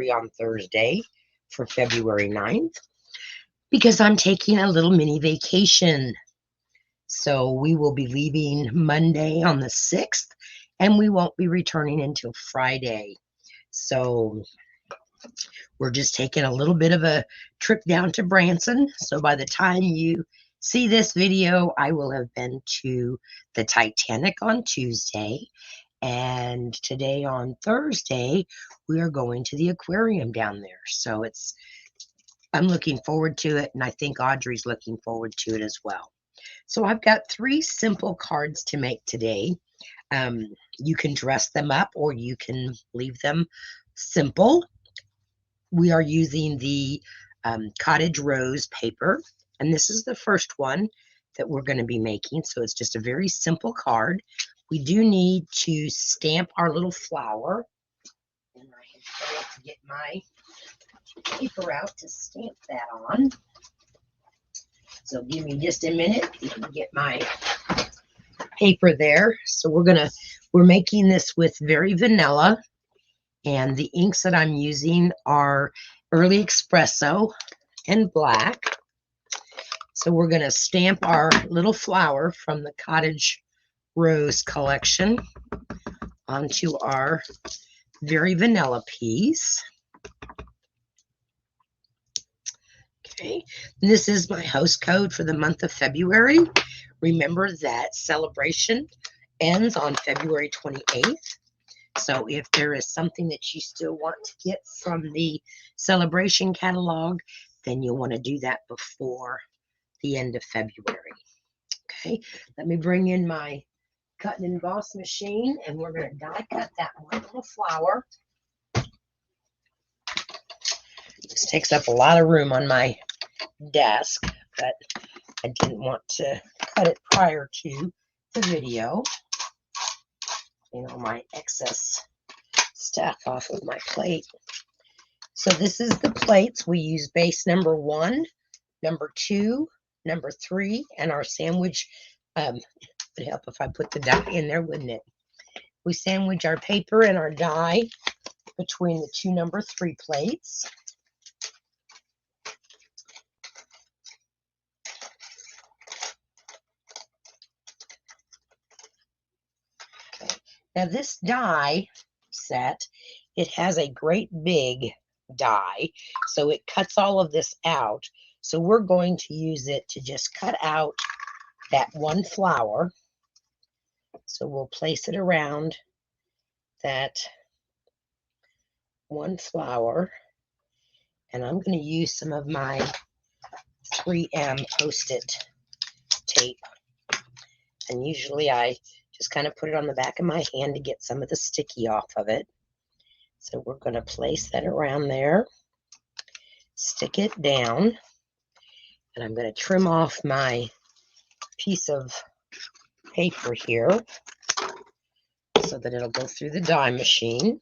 early on Thursday for February 9th because I'm taking a little mini vacation. So we will be leaving Monday on the 6th, and we won't be returning until Friday. So we're just taking a little bit of a trip down to Branson. So by the time you see this video, I will have been to the Titanic on Tuesday. And today on Thursday, we are going to the aquarium down there. So I'm looking forward to it, and I think Audrey's looking forward to it as well. So I've got 3 simple cards to make today. You can dress them up or you can leave them simple. We are using the Cottage Rose paper, and this is the first one that we're going to be making. So it's just a very simple card. We do need to stamp our little flower, and I have tried to get my paper out to stamp that on. So give me just a minute to get my paper there. So we're making this with Very Vanilla, and the inks that I'm using are Early Espresso and black. So we're going to stamp our little flower from the Cottage Rose collection onto our Very Vanilla piece. Okay, this is my host code for the month of February. Remember that celebration ends on February 28th. So if there is something that you still want to get from the celebration catalog, then you'll want to do that before the end of February. Okay, let me bring in my cut and emboss machine, and we're going to die cut that one little flower. This takes up a lot of room on my desk, but I didn't want to cut it prior to the video. My excess stuff off of my plate. So this is the plates. We use base number 1, number 2, number 3, and our sandwich. It would help if I put the die in there, wouldn't it? We sandwich our paper and our die between the 2 number 3 plates. Okay. Now this die set, it has a great big die, so it cuts all of this out. So we're going to use it to just cut out that one flower. So we'll place it around that one flower, and I'm going to use some of my 3M Post-it tape, and usually I just kind of put it on the back of my hand to get some of the sticky off of it. So we're going to place that around there, stick it down, and I'm going to trim off my piece of paper here so that it'll go through the die machine.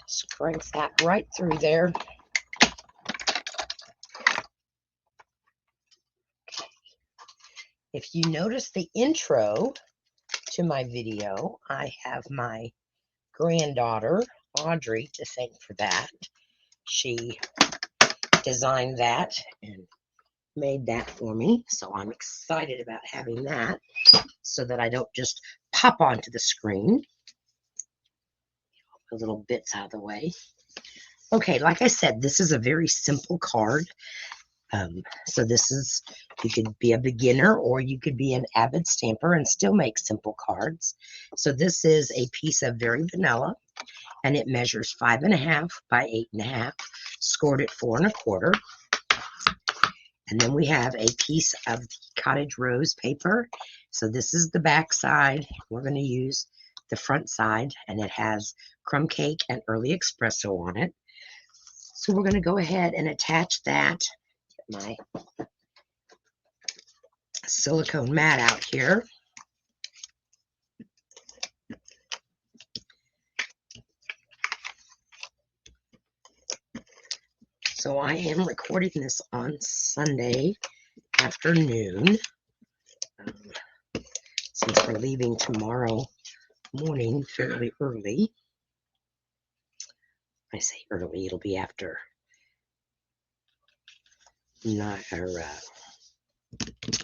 Just crank that right through there. If you notice the intro to my video, I have my granddaughter, Audrey, to thank for that. She designed that and made that for me, so I'm excited about having that so that I don't just pop onto the screen. The little bits out of the way. Okay, like I said, this is a very simple card. So you could be a beginner or you could be an avid stamper and still make simple cards. So this is a piece of Very Vanilla, and it measures 5.5 by 8.5, scored at 4 1/4. And then we have a piece of the Cottage Rose paper. So this is the back side. We're going to use the front side, and it has crumb cake and Early Espresso on it. So we're going to go ahead and attach that. Get my silicone mat out here. So I am recording this on Sunday afternoon. since we're leaving tomorrow morning fairly early. I say early, it'll be after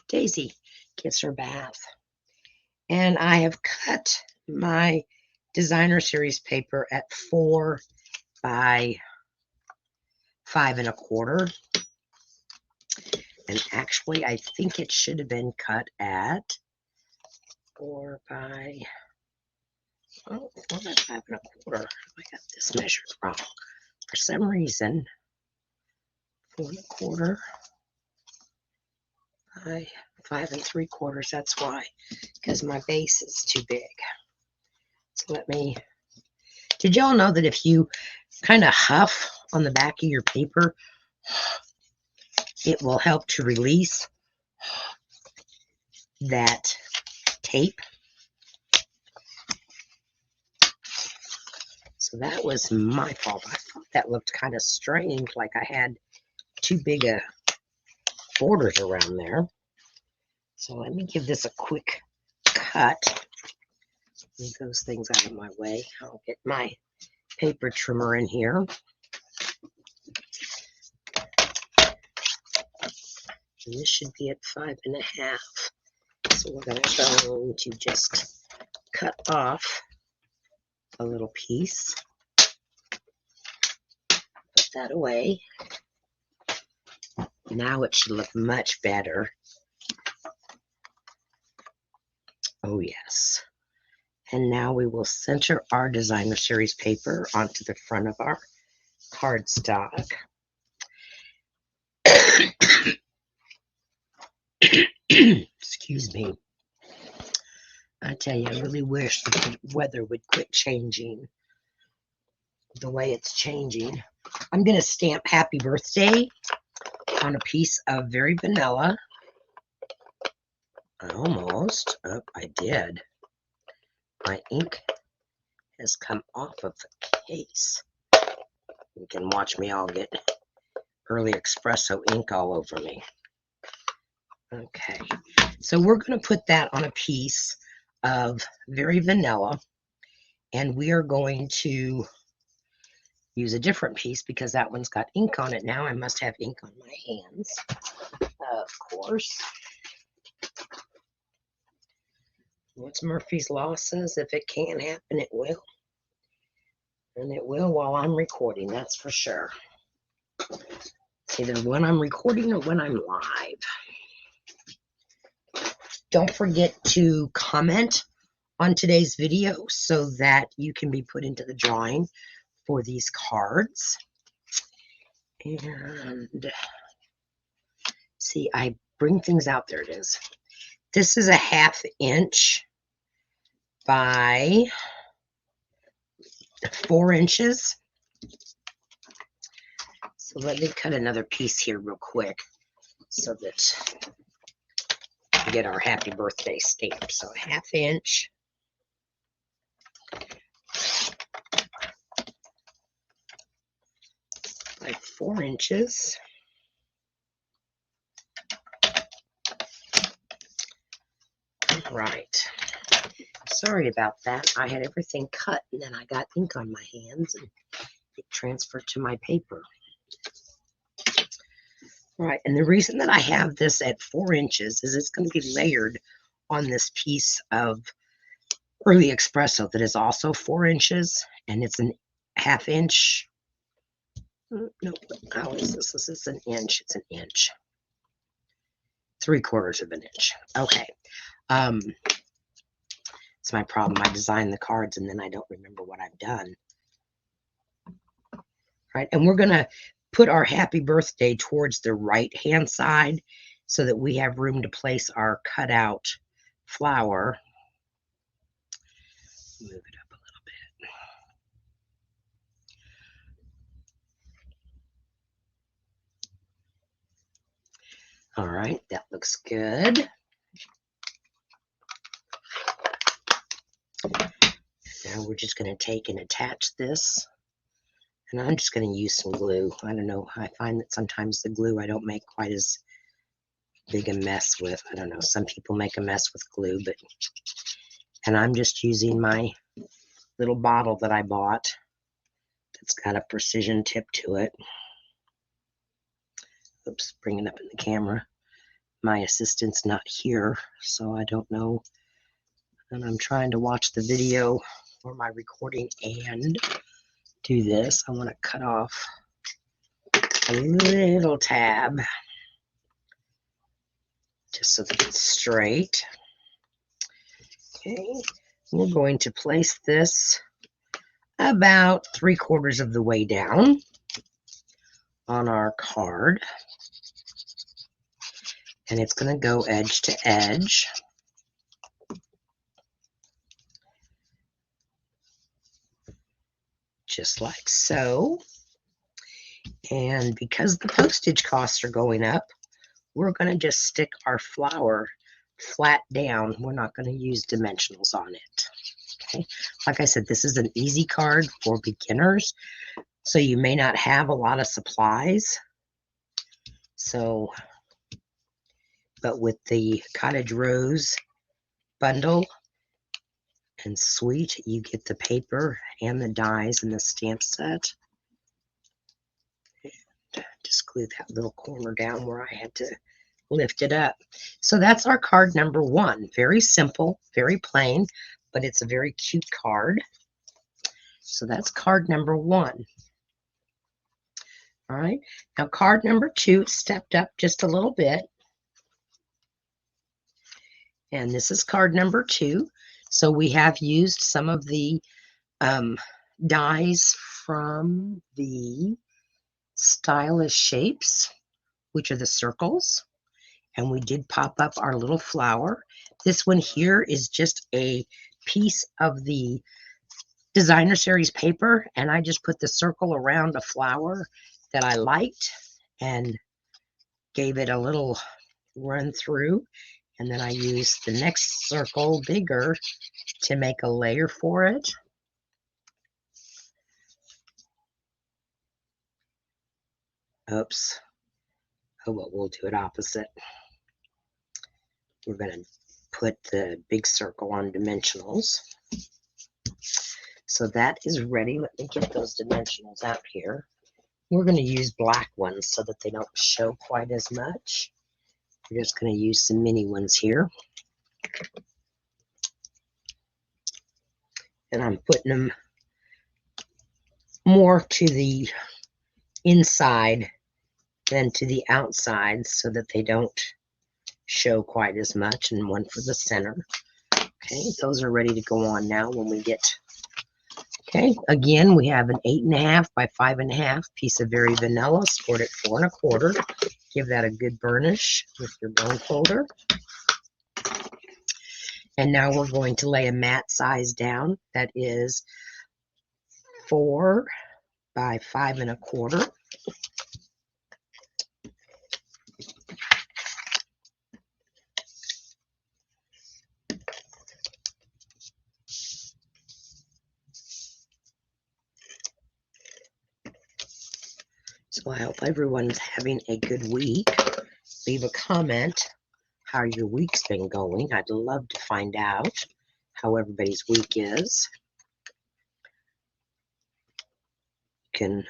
Daisy gets her bath. And I have cut my designer series paper at 4 by 5 1/4. And actually, I think it should have been cut at 4 by 5 1/4. I got this measured wrong. For some reason, 4 1/4 by 5 3/4. That's why, because my base is too big. So did y'all know that if you kind of huff on the back of your paper, it will help to release that tape? So that was my fault. I thought that looked kind of strange, like I had too big a borders around there. So let me give this a quick cut. Move those things out of my way. I'll get my paper trimmer in here. And this should be at 5 1/2. So we're going to just cut off a little piece. Put that away. Now it should look much better. Oh yes. And now we will center our designer series paper onto the front of our cardstock. Excuse me. I tell you, I really wish that the weather would quit changing the way it's changing. I'm going to stamp Happy Birthday on a piece of Very Vanilla. Almost. Oh, I did. My ink has come off of the case. You can watch me all get early espresso ink all over me. Okay, so we're going to put that on a piece of Very Vanilla, and we are going to use a different piece because that one's got ink on it now. I must have ink on my hands, of course. What's Murphy's Law says, if it can't happen, it will. And it will while I'm recording, that's for sure. It's either when I'm recording or when I'm live. Don't forget to comment on today's video so that you can be put into the drawing for these cards. And see, I bring things out. There it is. This is a 1/2 inch by 4 inches. So let me cut another piece here real quick so that we get our Happy Birthday stamp. So 1/2 inch by 4 inches. Right. Sorry about that. I had everything cut and then I got ink on my hands and it transferred to my paper. Right, and the reason that I have this at 4 inches is it's going to be layered on this piece of Early Espresso that is also 4 inches, and it's an 1/2 inch. No, how is this? This is an inch. It's an inch. 3/4 of an inch. Okay. It's my problem. I design the cards and then I don't remember what I've done. Right, and we're going to put our Happy Birthday towards the right hand side so that we have room to place our cutout flower. Move it up a little bit. All right, that looks good. Now we're just going to take and attach this. And I'm just going to use some glue. I don't know. I find that sometimes the glue I don't make quite as big a mess with. I don't know. Some people make a mess with glue, and I'm just using my little bottle that I bought that's got a precision tip to it. Oops, bring it up in the camera. My assistant's not here, so I don't know. And I'm trying to watch the video or my recording and do this. I want to cut off a little tab just so that it's straight. Okay, we're going to place this about 3/4 of the way down on our card. And it's going to go edge to edge. Just like so. And because the postage costs are going up, we're going to just stick our flower flat down. We're not going to use dimensionals on it. Okay. Like I said, this is an easy card for beginners, so you may not have a lot of supplies. So, but with the Cottage Rose bundle and suite, you get the paper and the dies and the stamp set. And just glue that little corner down where I had to lift it up. So that's our card number 1. Very simple, very plain, but it's a very cute card. So that's card number 1. All right, now card number 2 stepped up just a little bit. And this is card number 2. So we have used some of the dies from the Stylish Shapes, which are the circles. And we did pop up our little flower. This one here is just a piece of the Designer Series paper, and I just put the circle around a flower that I liked and gave it a little run through. And then I used the next circle, bigger, to make a layer for it. Oops. Oh, well, we'll do it opposite. We're going to put the big circle on dimensionals. So that is ready. Let me get those dimensionals out here. We're going to use black ones so that they don't show quite as much. We're just going to use some mini ones here. And I'm putting them more to the inside than to the outside so that they don't show quite as much, and one for the center. Okay, those are ready to go on now when we get. Okay, again, we have an 8.5 by 5.5 piece of Very Vanilla, scored at 4 1/4. Give that a good burnish with your bone folder. And now we're going to lay a mat size down that is 4 by 5 1/4. So I hope everyone's having a good week. Leave a comment how your week's been going. I'd love to find out how everybody's week is. You can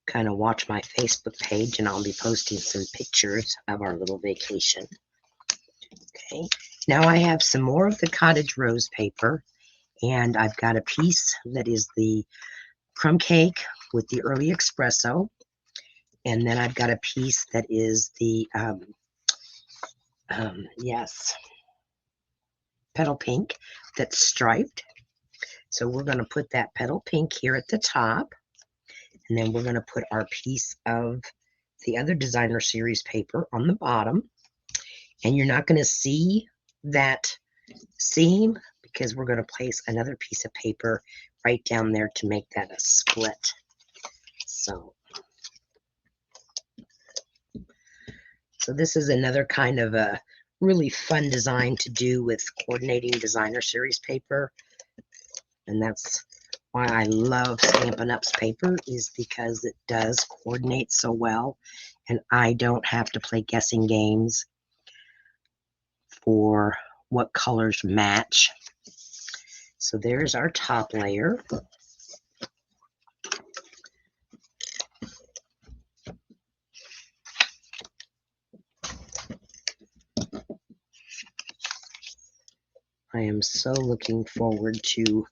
kind of watch my Facebook page, and I'll be posting some pictures of our little vacation. Okay, now I have some more of the Cottage Rose paper, and I've got a piece that is the crumb cake with the early espresso, and then I've got a piece that is the petal pink that's striped. So we're going to put that petal pink here at the top, and then we're going to put our piece of the other Designer Series paper on the bottom. And you're not going to see that seam because we're going to place another piece of paper right down there to make that a split. So this is another kind of a really fun design to do with coordinating Designer Series paper. And that's why I love Stampin' Up's paper is because it does coordinate so well, and I don't have to play guessing games for what colors match. So there's our top layer. I am so looking forward to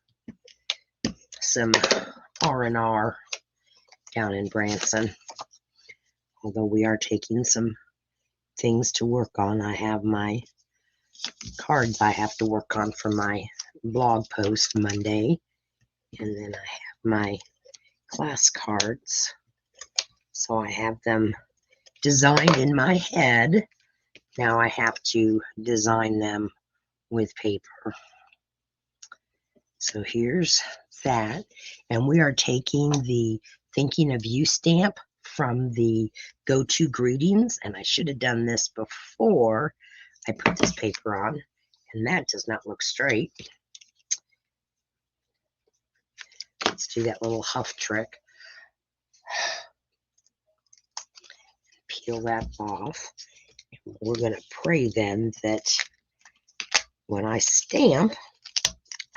some R&R down in Branson. Although we are taking some things to work on. I have my cards I have to work on for my blog post Monday. And then I have my class cards. So I have them designed in my head. Now I have to design them with paper. So here's that. And we are taking the Thinking of You stamp from the Go-To Greetings. And I should have done this before I put this paper on. And that does not look straight. Let's do that little huff trick. Peel that off. We're going to pray then that when I stamp,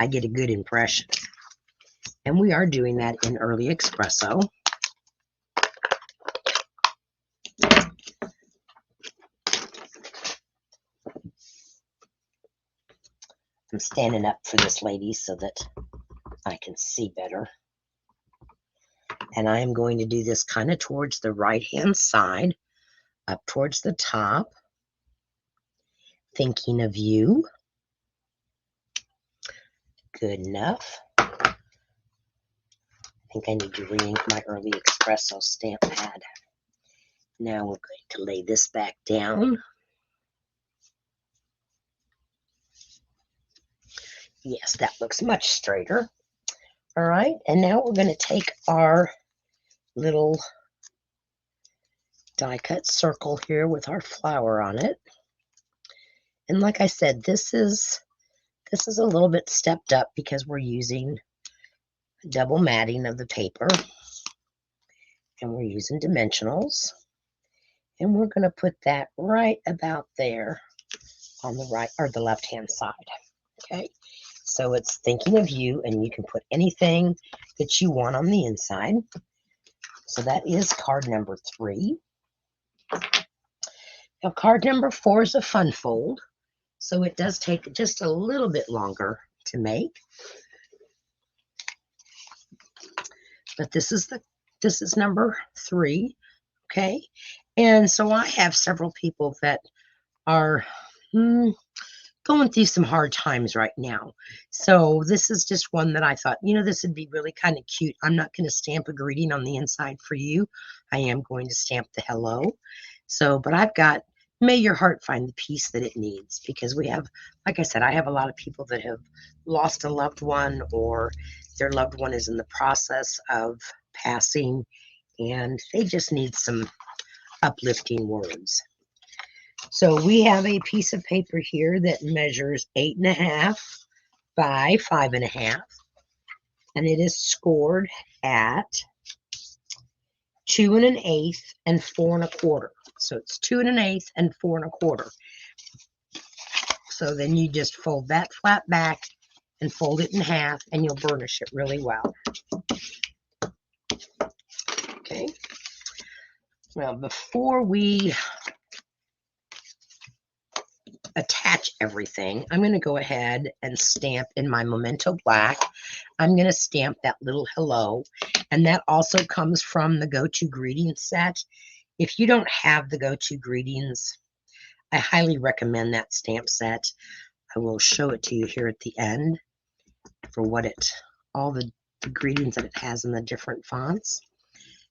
I get a good impression. And we are doing that in early espresso. I'm standing up for this lady so that I can see better. And I am going to do this kind of towards the right-hand side, up towards the top. Thinking of You. Good enough. I think I need to re-ink my early espresso stamp pad. Now we're going to lay this back down. Yes, that looks much straighter. All right, and now we're going to take our little die cut circle here with our flower on it. And like I said, this is a little bit stepped up because we're using double matting of the paper. And we're using dimensionals. And we're going to put that right about there on the right or the left-hand side. Okay, so it's Thinking of You, and you can put anything that you want on the inside. So that is card number 3. Now, card number 4 is a fun fold, so it does take just a little bit longer to make. But this is number 3, okay? And so I have several people that are going through some hard times right now. So this is just one that I thought, this would be really kind of cute. I'm not going to stamp a greeting on the inside for you. I am going to stamp the hello. So, but I've got, may your heart find the peace that it needs, because we have, like I said, I have a lot of people that have lost a loved one, or their loved one is in the process of passing, and they just need some uplifting words. So we have a piece of paper here that measures 8.5 by 5.5, and it is scored at 2 1/8 and 4 1/4. So it's 2 1/8 and 4 1/4. So then you just fold that flat back and fold it in half, and you'll burnish it really well. Okay. Well, before we attach everything, I'm going to go ahead and stamp in my Memento Black. I'm going to stamp that little hello, and that also comes from the Go-To Greetings set. If you don't have the Go-To Greetings, I highly recommend that stamp set. I will show it to you here at the end for all the greetings that it has in the different fonts.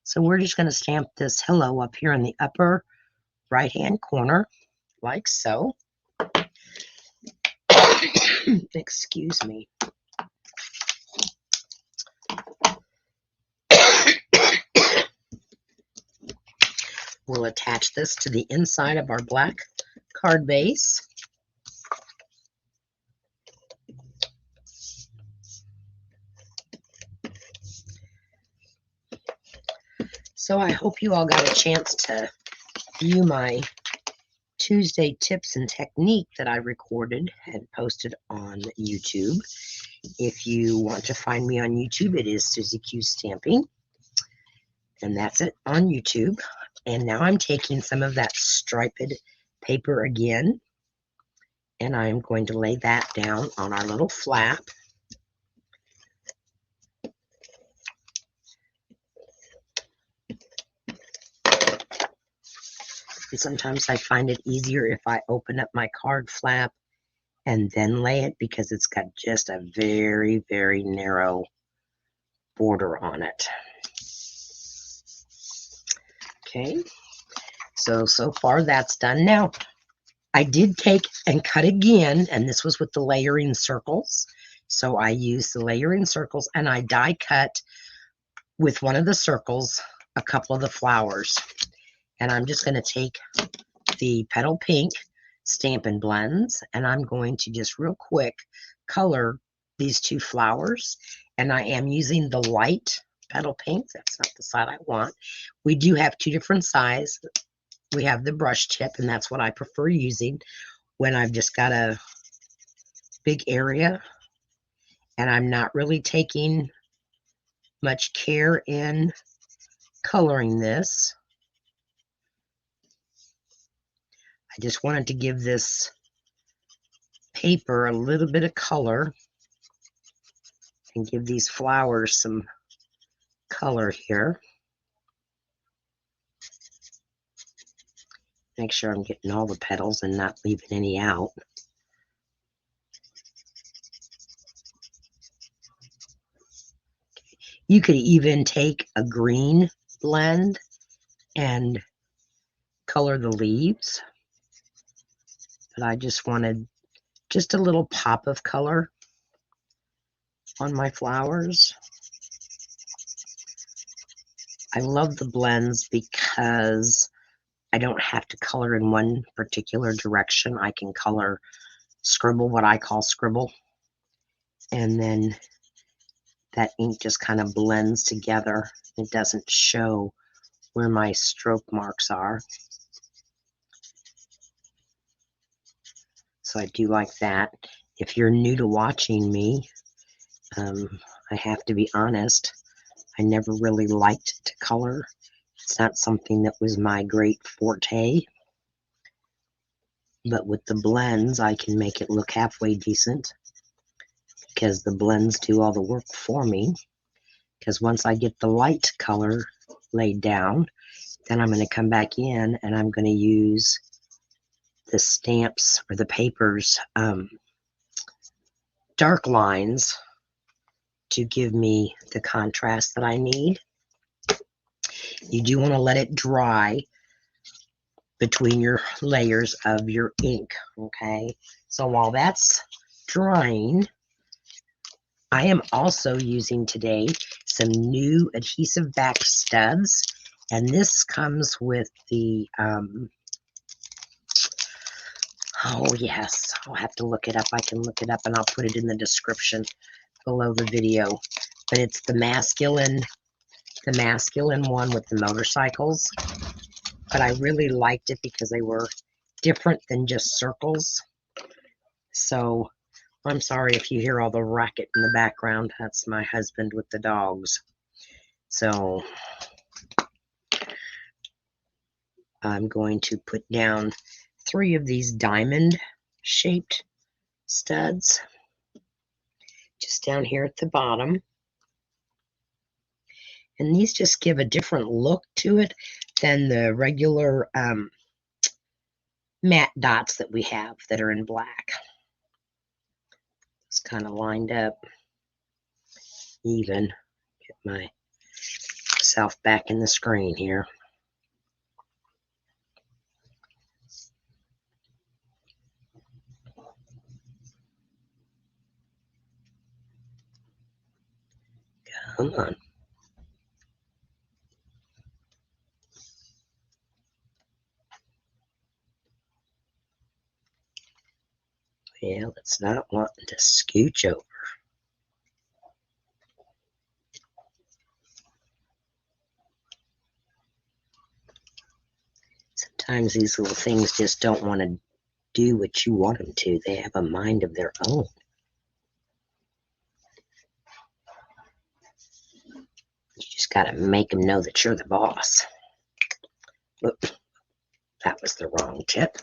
So we're just going to stamp this hello up here in the upper right-hand corner, like so. Excuse me. We'll attach this to the inside of our black card base. So I hope you all got a chance to view my Tuesday tips and technique that I recorded and posted on YouTube. If you want to find me on YouTube, it is Suzie Q Stamping, and that's it on YouTube. And now I'm taking some of that striped paper again, and I'm going to lay that down on our little flap. And sometimes I find it easier if I open up my card flap and then lay it, because it's got just a very, very narrow border on it. Okay, so far that's done. Now, I did take and cut again, and this was with the layering circles. So I used the layering circles, and I die cut with one of the circles a couple of the flowers. And I'm just going to take the Petal Pink Stampin' Blends, and I'm going to just real quick color these two flowers. And I am using the light Petal Pink. That's not the side I want. We do have two different sizes. We have the brush tip, and that's what I prefer using when I've just got a big area and I'm not really taking much care in coloring this. I just wanted to give this paper a little bit of color and give these flowers some color here. Make sure I'm getting all the petals and not leaving any out. You could even take a green blend and color the leaves, but I just wanted just a little pop of color on my flowers. I love the blends because I don't have to color in one particular direction. I can color scribble, what I call scribble, and then that ink just kind of blends together. It doesn't show where my stroke marks are. So I do like that. If you're new to watching me, I have to be honest, I never really liked to color. It's not something that was my great forte. But with the blends, I can make it look halfway decent, because the blends do all the work for me. Because once I get the light color laid down, then I'm going to come back in and I'm going to use the stamps or the paper's dark lines to give me the contrast that I need. You do want to let it dry between your layers of your ink, okay? So while that's drying, I am also using today some new adhesive back studs, and this comes with the, oh yes, I'll have to look it up. I can look it up and I'll put it in the description below the video, but it's the masculine one with the motorcycles. But I really liked it because they were different than just circles. So I'm sorry if you hear all the racket in the background. That's my husband with the dogs. So I'm going to put down 3 of these diamond shaped studs just down here at the bottom. And these just give a different look to it than the regular matte dots that we have that are in black. It's kind of lined up even. Get myself back in the screen here. Come on. Yeah, it's not wanting to scooch over. Sometimes these little things just don't want to do what you want them to. They have a mind of their own. You just got to make them know that you're the boss. Oops, that was the wrong tip.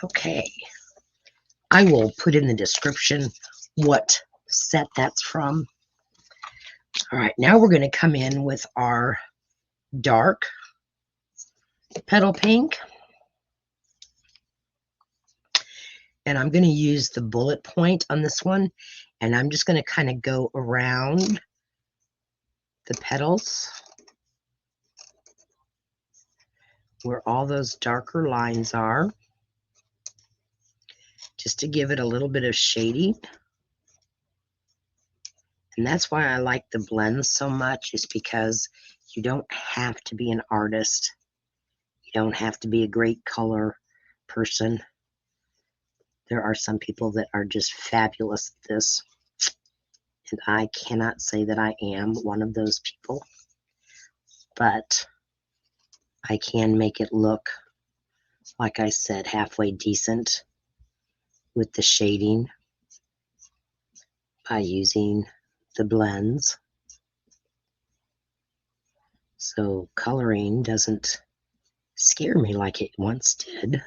Okay. I will put in the description what set that's from. All right, now we're going to come in with our dark petal pink. And I'm going to use the bullet point on this one. And I'm just going to kind of go around the petals where all those darker lines are, just to give it a little bit of shading. And that's why I like the blends so much, is because you don't have to be an artist. You don't have to be a great color person. There are some people that are just fabulous at this. And I cannot say that I am one of those people. But I can make it look, like I said, halfway decent with the shading by using the blends. So coloring doesn't scare me like it once did.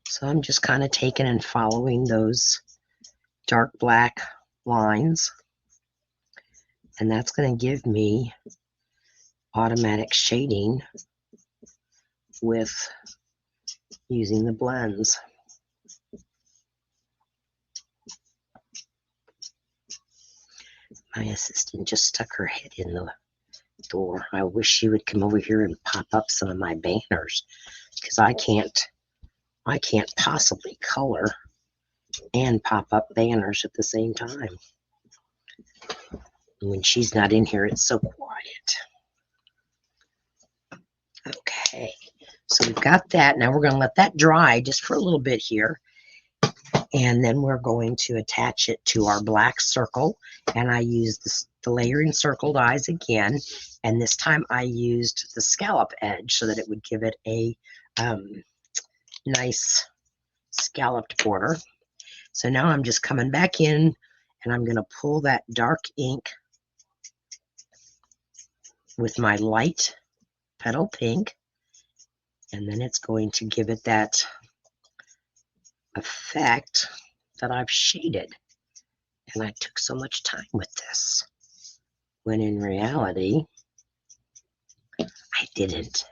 So I'm just kind of taking and following those dark black lines. And that's going to give me automatic shading with using the blends. My assistant just stuck her head in the door. I wish she would come over here and pop up some of my banners, because I can't possibly color and pop up banners at the same time. When she's not in here, it's so quiet. Okay, so we've got that. Now we're going to let that dry just for a little bit here. And then we're going to attach it to our black circle. And I used the layering circled eyes again. And this time I used the scallop edge so that it would give it a nice scalloped border. So now I'm just coming back in and I'm going to pull that dark ink with my light petal pink. And then it's going to give it that effect that I've shaded. And I took so much time with this, when in reality, I didn't.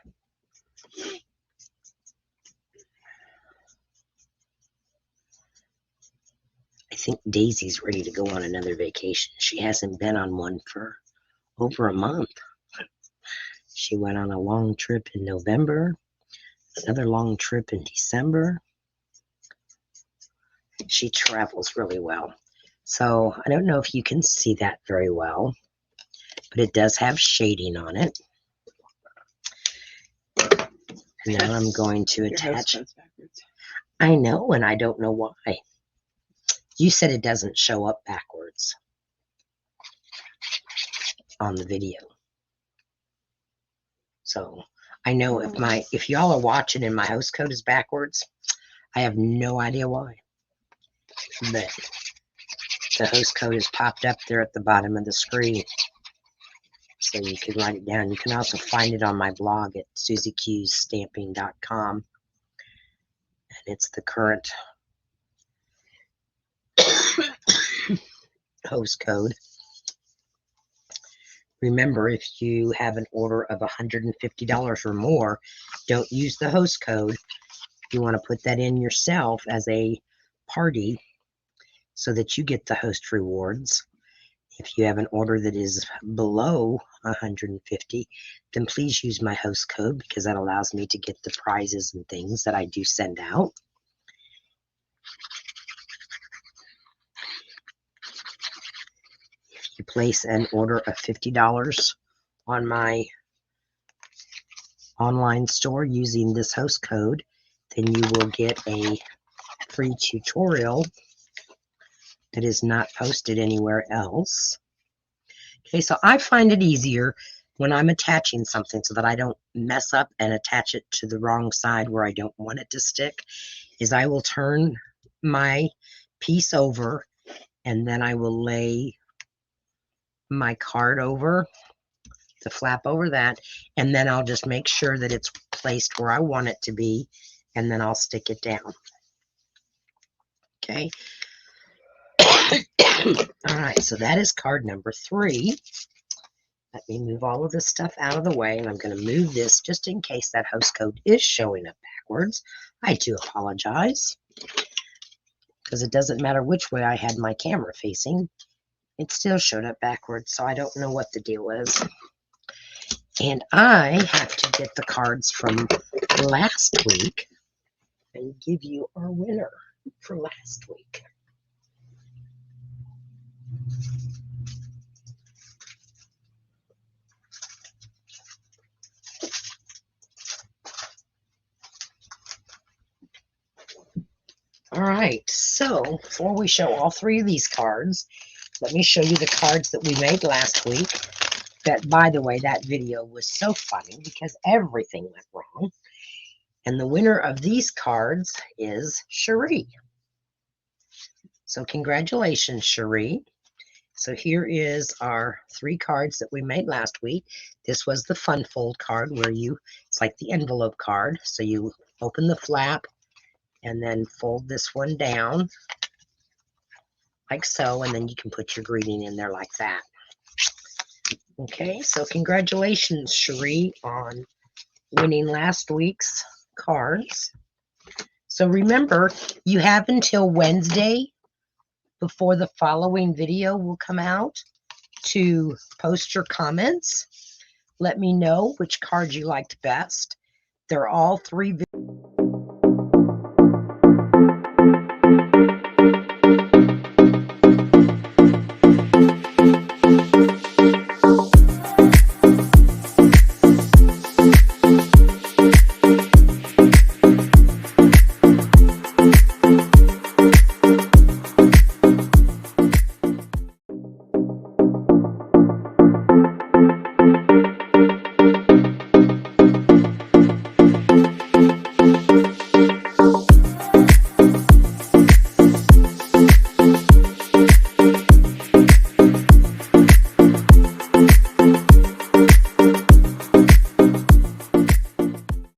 I think Daisy's ready to go on another vacation. She hasn't been on one for over a month. She went on a long trip in November, another long trip in December. She travels really well. So I don't know if you can see that very well, but it does have shading on it. And now I'm going to attach. I know, and I don't know why. You said it doesn't show up backwards on the video. So I know if y'all are watching and my host code is backwards, I have no idea why. But the host code is popped up there at the bottom of the screen, so you can write it down. You can also find it on my blog at SuzieQsStamping.com, and it's the current host code. Remember, if you have an order of $150 or more, don't use the host code. You want to put that in yourself as a party so that you get the host rewards. If you have an order that is below $150, then please use my host code, because that allows me to get the prizes and things that I do send out. If you place an order of $50 on my online store using this host code, then you will get a free tutorial that is not posted anywhere else. Okay, so I find it easier when I'm attaching something so that I don't mess up and attach it to the wrong side where I don't want it to stick, is I will turn my piece over and then I will lay my card over, the flap over that, and then I'll just make sure that it's placed where I want it to be, and then I'll stick it down. Okay. All right, so that is card number 3. Let me move all of this stuff out of the way, and I'm going to move this just in case that host code is showing up backwards. I do apologize, because it doesn't matter which way I had my camera facing. It still showed up backwards, so I don't know what the deal is. And I have to get the cards from last week and give you our winner for last week. All right, so before we show all 3 of these cards, let me show you the cards that we made last week. That, by the way, that video was so funny because everything went wrong. And the winner of these cards is Cherie. So congratulations, Cherie. So here is our 3 cards that we made last week. This was the fun fold card where it's like the envelope card. So you open the flap and then fold this one down like so, and then you can put your greeting in there like that. Okay, so congratulations, Cherie, on winning last week's cards. So remember, you have until Wednesday before the following video will come out to post your comments. Let me know which card you liked best. They're all 3